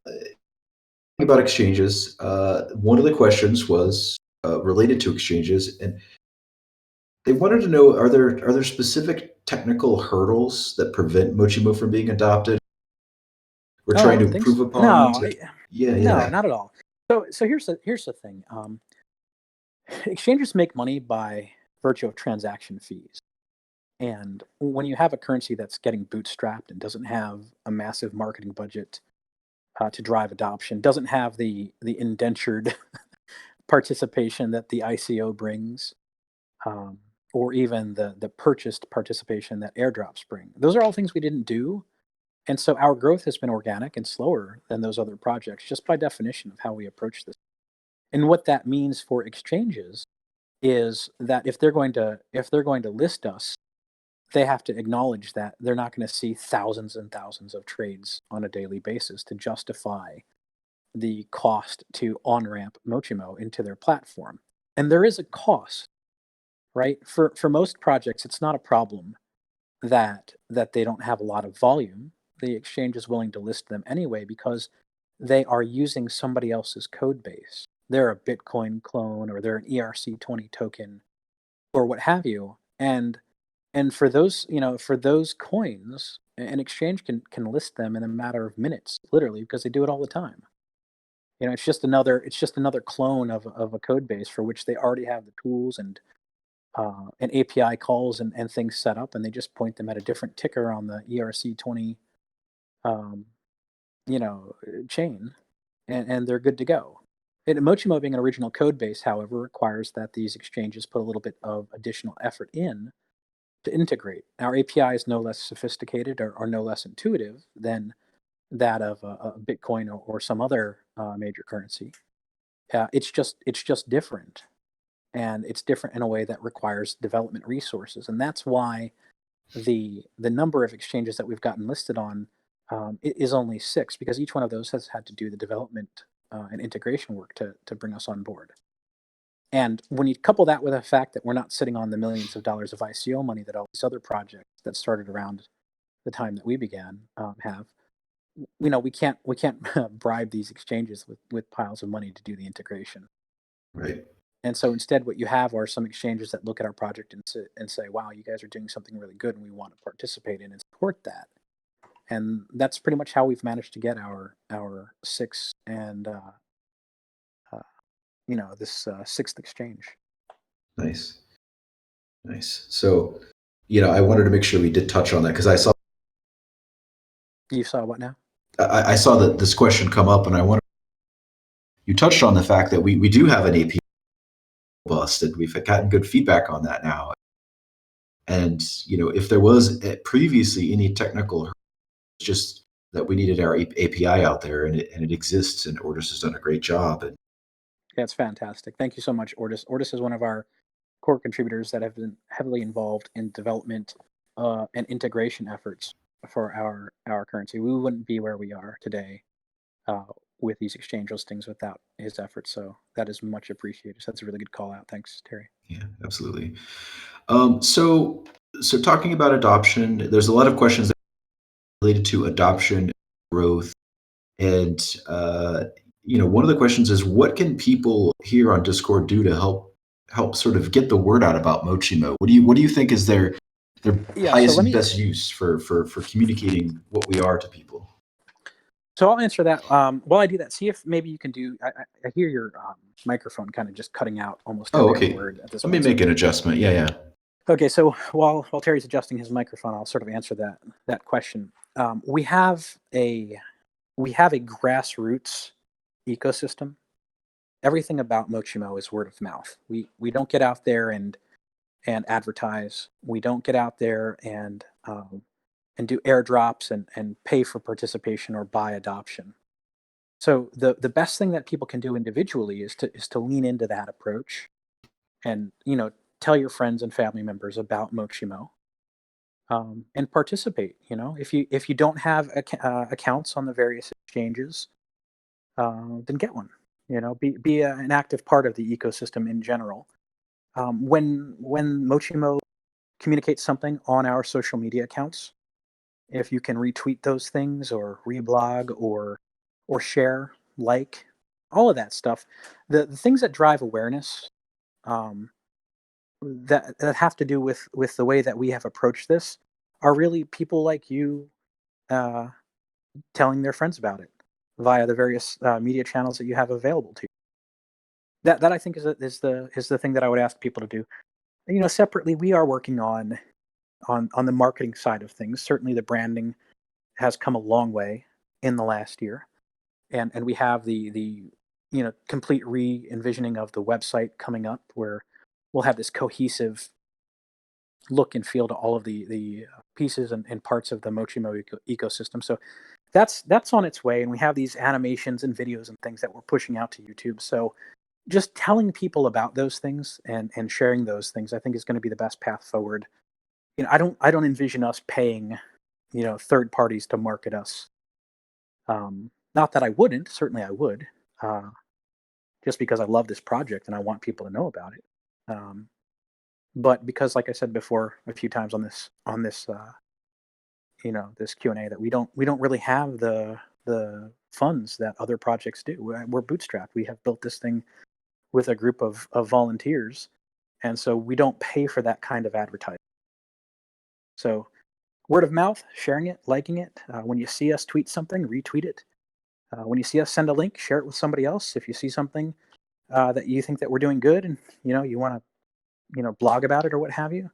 About exchanges, one of the questions was related to exchanges, and they wanted to know: are there specific technical hurdles that prevent Mochimo from being adopted? We're Oh, I trying to don't think so. improve upon. No, Yeah, no, yeah. not at all. So here's the thing. Exchanges make money by virtue of transaction fees. And when you have a currency that's getting bootstrapped and doesn't have a massive marketing budget to drive adoption, doesn't have the indentured participation that the ICO brings, um, or even the purchased participation that airdrops bring. Those are all things we didn't do, and so our growth has been organic and slower than those other projects, just by definition of how we approach this. And what that means for exchanges is that if they're going to list us, they have to acknowledge that they're not going to see thousands and thousands of trades on a daily basis to justify the cost to on ramp Mochimo into their platform. And there is a cost, right? For most projects, it's not a problem that they don't have a lot of volume. The exchange is willing to list them anyway because they are using somebody else's code base. They're a Bitcoin clone or they're an ERC20 token or what have you. And for those coins, an exchange can list them in a matter of minutes, literally, because they do it all the time. It's just another clone of a code base for which they already have the tools and API calls and things set up, and they just point them at a different ticker on the ERC20 um, chain, and they're good to go. And Mochimo being an original code base, however, requires that these exchanges put a little bit of additional effort in to integrate. Our API is no less sophisticated or no less intuitive than that of a Bitcoin or some other major currency. It's just different, and it's different in a way that requires development resources, and that's why the number of exchanges that we've gotten listed on is only 6, because each one of those has had to do the development and integration work to bring us on board. And when you couple that with the fact that we're not sitting on the millions of dollars of ICO money that all these other projects that started around the time that we began have, we can't bribe these exchanges with piles of money to do the integration. Right. And so instead, what you have are some exchanges that look at our project and say, wow, you guys are doing something really good and we want to participate in and support that. And that's pretty much how we've managed to get our six and uh, this sixth exchange. Nice, nice. So, I wanted to make sure we did touch on that because You saw what now? I saw that this question come up, and I wanted you touched on the fact that we do have an AP bust, and we've gotten good feedback on that now. And if there was previously any technical, just that we needed our API out there, and it exists, and Ortus has done a great job. And Yeah, it's fantastic. Thank you so much, Ortus. Ortus is one of our core contributors that have been heavily involved in development and integration efforts for our currency. We wouldn't be where we are today uh, with these exchange listings without his efforts. So that is much appreciated. So that's a really good call out. Thanks, Terry. yeah, absolutely. So talking about adoption, there's a lot of questions related to adoption, growth, and one of the questions is, what can people here on Discord do to help sort of get the word out about Mochimo? What do you think is their Yeah. So highest let and me. best use for communicating what we are to people? So I'll answer that. While I do that, see if maybe you can do. I hear your microphone kind of just cutting out almost Oh, every other okay. word at this Let me point. So make an adjustment. Yeah, yeah. okay, so while Terry's adjusting his microphone, I'll sort of answer that question. We have a grassroots ecosystem. Everything about Mochimo is word of mouth. We don't get out there and advertise. We don't get out there and do airdrops and pay for participation or buy adoption. So the best thing that people can do individually is to lean into that approach and tell your friends and family members about Mochimo and participate. If you don't have accounts on the various exchanges, then get one. Be an active part of the ecosystem in general. When Mochimo communicates something on our social media accounts, if you can retweet those things or reblog or share, like all of that stuff, the things that drive awareness um, that have to do with the way that we have approached this are really people like you uh, telling their friends about it via the various media channels that you have available to you. That I think is the thing that I would ask people to do. Separately, we are working on the marketing side of things. Certainly, the branding has come a long way in the last year, and we have the complete re-envisioning of the website coming up, where we'll have this cohesive look and feel to all of the pieces and parts of the Mochimo ecosystem. So that's on its way, and we have these animations and videos and things that we're pushing out to YouTube. So just telling people about those things and sharing those things, I think, is going to be the best path forward. I don't envision us paying third parties to market us. Not that I wouldn't. Certainly, I would. Uh, just because I love this project and I want people to know about it. Um, but because, like I said before a few times on this Q&A, that we don't really have the funds that other projects do. We're bootstrapped. We have built this thing with a group of volunteers, and so we don't pay for that kind of advertising. So word of mouth, sharing it, liking it. When you see us tweet something, retweet it. When you see us send a link, share it with somebody else. If you see something that you think that we're doing good, and you want to blog about it or what have you,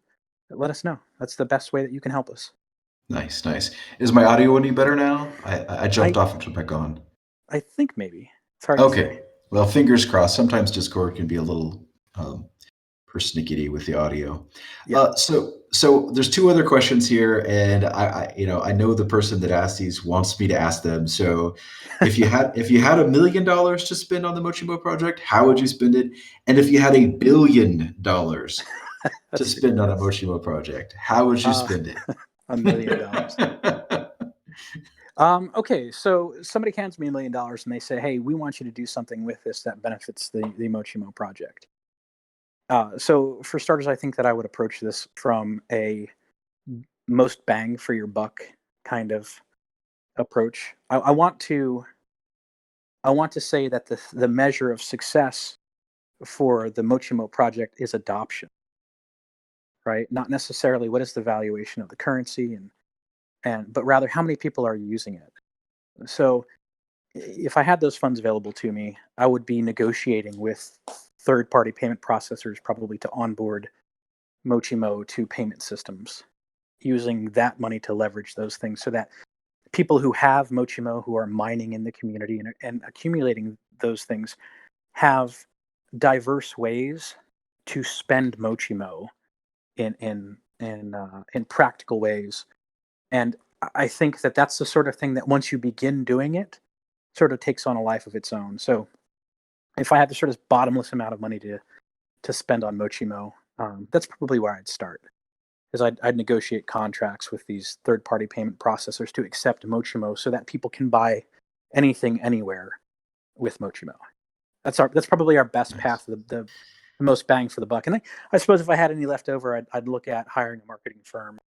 let us know. That's the best way that you can help us. Nice, nice. Is my audio any better now? I jumped I off and jumped back on. I think maybe it's hard to say. Okay. Well, fingers crossed. Sometimes Discord can be a little persnickety with the audio. Yeah. So there's two other questions here, and I know the person that asked these wants me to ask them. So if you had $1 million to spend on the Mochimo project, how would you spend it? And if you had $1 billion to That's spend on a ridiculous. Mochimo project, how would you Uh, spend it? $1 million. Okay, so somebody hands me $1 million and they say, "Hey, we want you to do something with this that benefits the Mochimo project." So for starters, I think that I would approach this from a most bang for your buck kind of approach. I want to say that the measure of success for the Mochimo project is adoption, right? Not necessarily what is the valuation of the currency, but rather how many people are using it. So if I had those funds available to me, I would be negotiating with third-party payment processors probably to onboard Mochimo to payment systems, using that money to leverage those things so that people who have Mochimo, who are mining in the community and accumulating those things, have diverse ways to spend Mochimo in practical ways. And I think that that's the sort of thing that once you begin doing it, sort of takes on a life of its own. So if I had the sort of bottomless amount of money to spend on Mochimo, that's probably where I'd start. Is I'd negotiate contracts with these third-party payment processors to accept Mochimo so that people can buy anything anywhere with Mochimo. That's probably our best Nice. path, the most bang for the buck. And I suppose if I had any left over, I'd look at hiring a marketing firm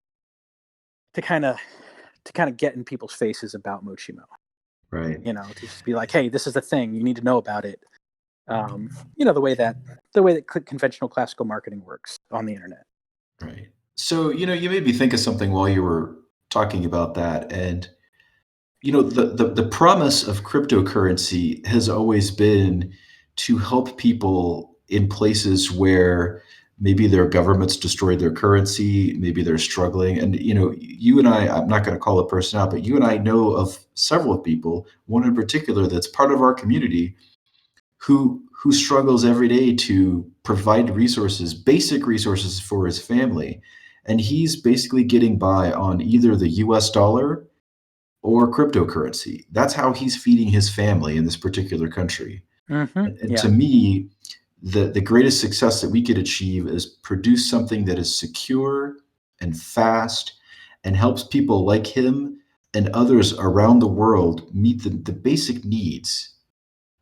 to kind of get in people's faces about Mochimo. Right. To just be like, hey, this is the thing, you need to know about it. The way that conventional classical marketing works on the internet. Right. So, you made me think of something while you were talking about that. And, the promise of cryptocurrency has always been to help people in places where maybe their governments destroyed their currency, maybe they're struggling. And, you and I'm not going to call a person out, but you and I know of several people, one in particular that's part of our community who struggles every day to provide resources, basic resources for his family. And he's basically getting by on either the US dollar or cryptocurrency. That's how he's feeding his family in this particular country. And Yeah. to me, the greatest success that we could achieve is produce something that is secure and fast and helps people like him and others around the world meet the basic needs.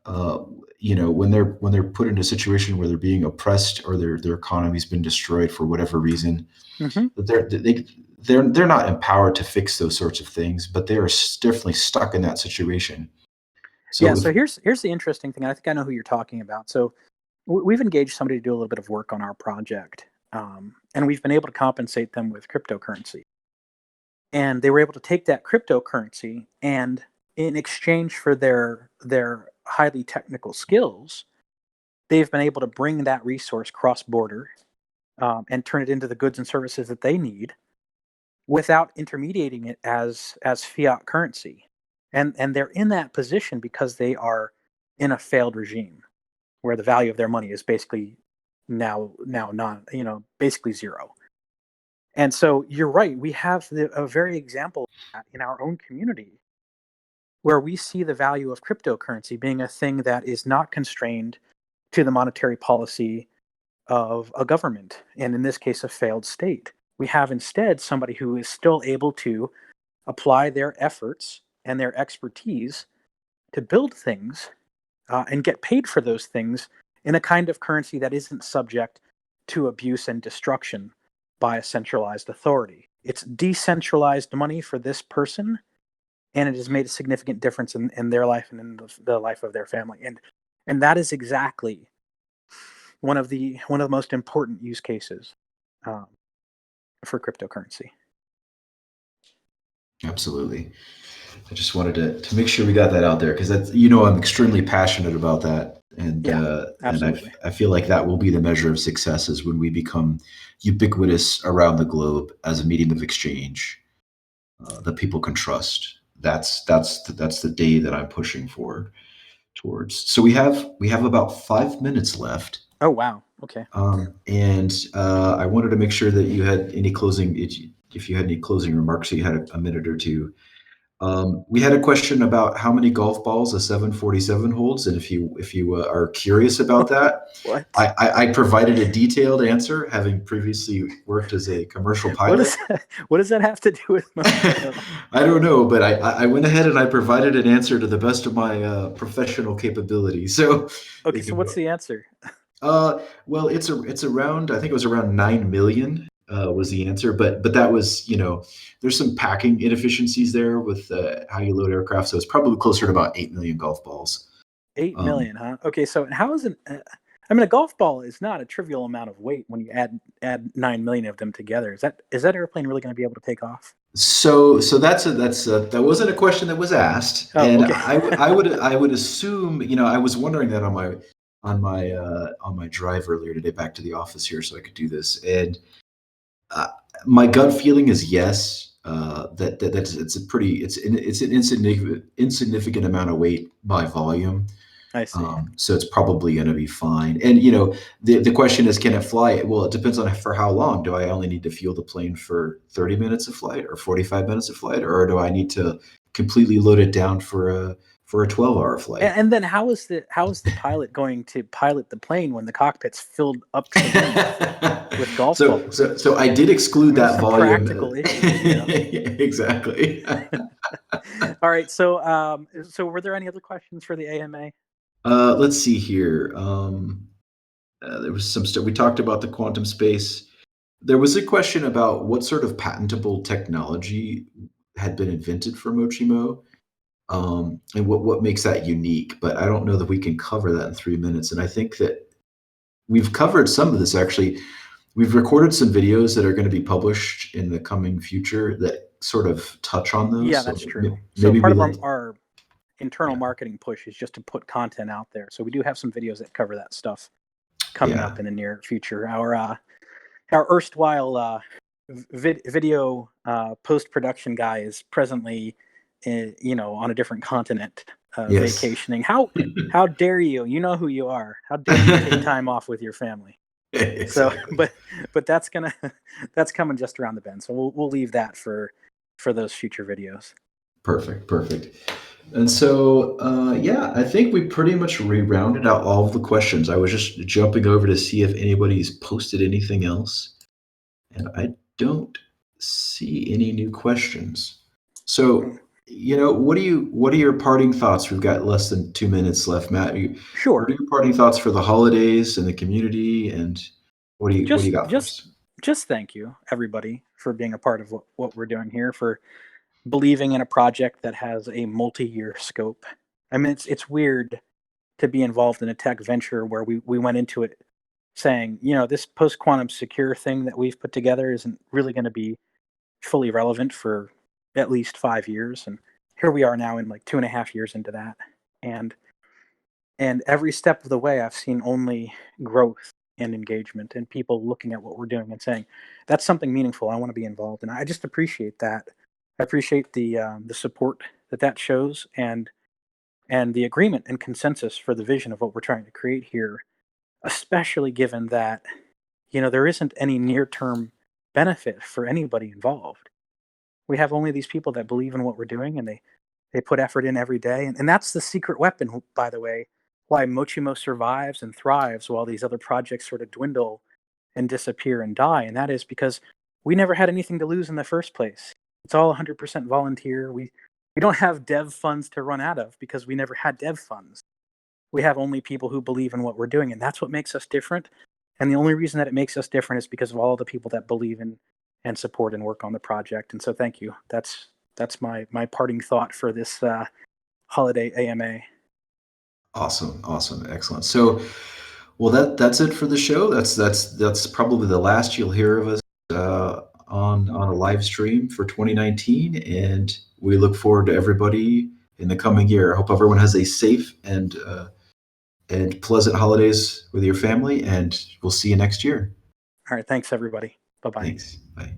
uh, when they're put in a situation where they're being oppressed or their economy's been destroyed for whatever reason, hmm they're not empowered to fix those sorts of things, but they are definitely stuck in that situation. Yeah. So if So here's the interesting thing. I think I know who you're talking about. So we've engaged somebody to do a little bit of work on our project, and we've been able to compensate them with cryptocurrency. And they were able to take that cryptocurrency, and in exchange for their highly technical skills, they've been able to bring that resource cross border, and turn it into the goods and services that they need without intermediating it as fiat currency. And they're in that position because they are in a failed regime where the value of their money is basically now not, basically zero. And so you're right, we have a very example of that in our own community, where we see the value of cryptocurrency being a thing that is not constrained to the monetary policy of a government, and in this case, a failed state. We have instead somebody who is still able to apply their efforts and their expertise to build things, and get paid for those things in a kind of currency that isn't subject to abuse and destruction by a centralized authority. It's decentralized money for this person, and it has made a significant difference in their life and in the life of their family. And that is exactly one of the most important use cases, um, for cryptocurrency. Absolutely. I just wanted to make sure we got that out there because that's I'm extremely passionate about that, and Yeah, I absolutely. I feel like that will be the measure of success is when we become ubiquitous around the globe as a medium of exchange that people can trust. That's the day that I'm pushing forward towards. So we have about 5 minutes left, Oh wow. Okay. and I wanted to make sure that you had any closing if you had any closing remarks, so you had a minute or two. We had a question about how many golf balls a 747 holds, and if you are curious about that, What? I provided a detailed answer, having previously worked as a commercial What pilot. does what does that have to do with Mochimo? I don't know, but I went ahead and I provided an answer to the best of my professional capability. So Okay, you so can what's go. the answer? Well, it's around. I think it was around 9 million was the answer, but that was there's some packing inefficiencies there with how you load aircraft, so it's probably closer to about 8 million golf balls. Eight Um, million, huh? Okay, so how is it? I mean, a golf ball is not a trivial amount of weight when you add 9 million of them together. Is that airplane really going to be able to take off? So that wasn't a question that was asked, Oh, and okay. I would assume, I was wondering that on my drive earlier today back to the office here so I could do this, and uh, my gut feeling is yes. That's it's an insignificant amount of weight by volume. I see. So it's probably going to be fine. And the question is, can it fly? Well, it depends on for how long. Do I only need to fuel the plane for 30 minutes of flight, or 45 minutes of flight, or do I need to completely load it down for a 12-hour flight? And then how is the pilot going to pilot the plane when the cockpit's filled up to the rim with golf so, balls? so so I did exclude I mean, there's that some volume. practical issues. Exactly. All right. So were there any other questions for the AMA? Let's see here. There was some stuff we talked about the quantum space. There was a question about what sort of patentable technology had been invented for Mochimo, and what makes that unique. But I don't know that we can cover that in 3 minutes. And I think that we've covered some of this actually. We've recorded some videos that are going to be published in the coming future that sort of touch on Yeah, those. So that's true. So maybe part we of our, let. our internal Yeah, marketing push is just to put content out there. So we do have some videos that cover that stuff coming yeah, up in the near future. Our erstwhile video post production guy is presently, on a different continent, yes. vacationing. How dare you? You know who you are. How dare you take time off with your family? So, Exactly. but that's gonna that's coming just around the bend. So we'll leave that for those future videos. Perfect, perfect. And so, yeah, I think we pretty much re-rounded out all of the questions. I was just jumping over to see if anybody's posted anything else, and I don't see any new questions. Mm. So, what are your parting thoughts? We've got less than 2 minutes left, Matt. What are Sure. your parting thoughts for the holidays and the community, and what do you Just got for just us? just thank you, everybody, for being a part of what we're doing here, for believing in a project that has a multi-year scope. I mean, it's weird to be involved in a tech venture where we went into it saying, this post quantum secure thing that we've put together isn't really going to be fully relevant for at least 5 years. And here we are now in like 2.5 years into that. And every step of the way, I've seen only growth and engagement, and people looking at what we're doing and saying, "That's something meaningful. I want to be involved." And I just appreciate that. I appreciate the support that shows, and the agreement and consensus for the vision of what we're trying to create here. Especially given that there isn't any near term benefit for anybody involved. We have only these people that believe in what we're doing, and they put effort in every day, and that's the secret weapon, by the way, why Mochimo survives and thrives while these other projects sort of dwindle and disappear and die, and that is because we never had anything to lose in the first place. It's all 100% volunteer. We don't have dev funds to run out of because we never had dev funds. We have only people who believe in what we're doing, and that's what makes us different. And the only reason that it makes us different is because of all the people that believe in and support and work on the project. And so, thank you. That's my parting thought for this holiday AMA. Awesome, awesome, excellent. So, well, that's it for the show. That's probably the last you'll hear of us on a live stream for 2019, and we look forward to everybody in the coming year. I hope everyone has a safe and pleasant holidays with your family, and we'll see you next year. All right, thanks everybody. Bye bye. Thanks. Bye.